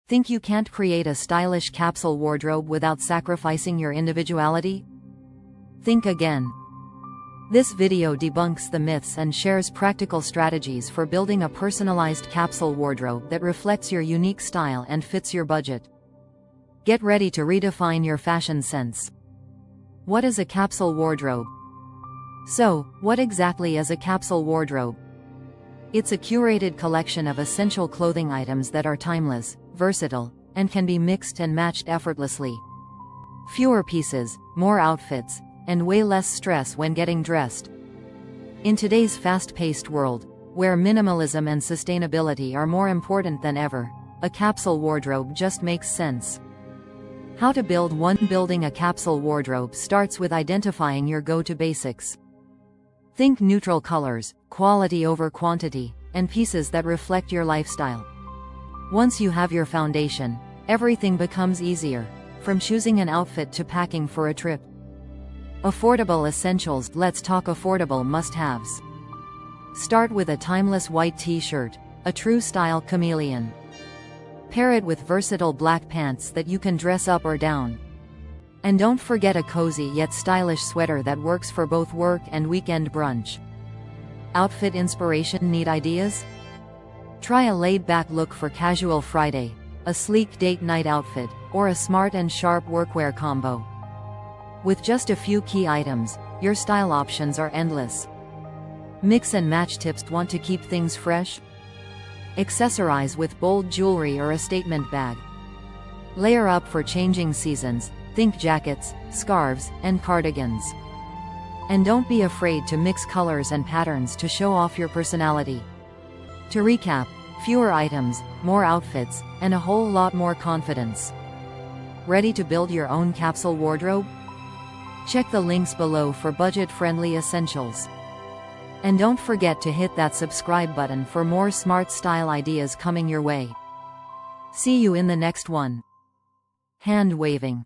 Think you can't create a stylish capsule wardrobe without sacrificing your individuality? Think again. This video debunks the myths and shares practical strategies for building a personalized capsule wardrobe that reflects your unique style and fits your budget. Get ready to redefine your fashion sense. What is a capsule wardrobe? So, what exactly is a capsule wardrobe? It's a curated collection of essential clothing items that are timeless, versatile, and can be mixed and matched effortlessly. Fewer pieces, more outfits, and way less stress when getting dressed. In today's fast-paced world, where minimalism and sustainability are more important than ever, a capsule wardrobe just makes sense. How to build one? Building a capsule wardrobe starts with identifying your go-to basics. Think neutral colors, quality over quantity, and pieces that reflect your lifestyle. Once you have your foundation, everything becomes easier, from choosing an outfit to packing for a trip. Affordable essentials. Let's talk affordable must-haves. Start with a timeless white t-shirt, a true style chameleon. Pair it with versatile black pants that you can dress up or down. And don't forget a cozy yet stylish sweater that works for both work and weekend brunch. Outfit inspiration. Need ideas? Try a laid-back look for casual Friday, a sleek date night outfit, or a smart and sharp workwear combo. With just a few key items, your style options are endless. Mix and match tips. Want to keep things fresh? Accessorize with bold jewelry or a statement bag. Layer up for changing seasons. Think jackets, scarves, and cardigans. And don't be afraid to mix colors and patterns to show off your personality. To recap, fewer items, more outfits, and a whole lot more confidence. Ready to build your own capsule wardrobe? Check the links below for budget-friendly essentials. And don't forget to hit that subscribe button for more smart style ideas coming your way. See you in the next one. Hand waving.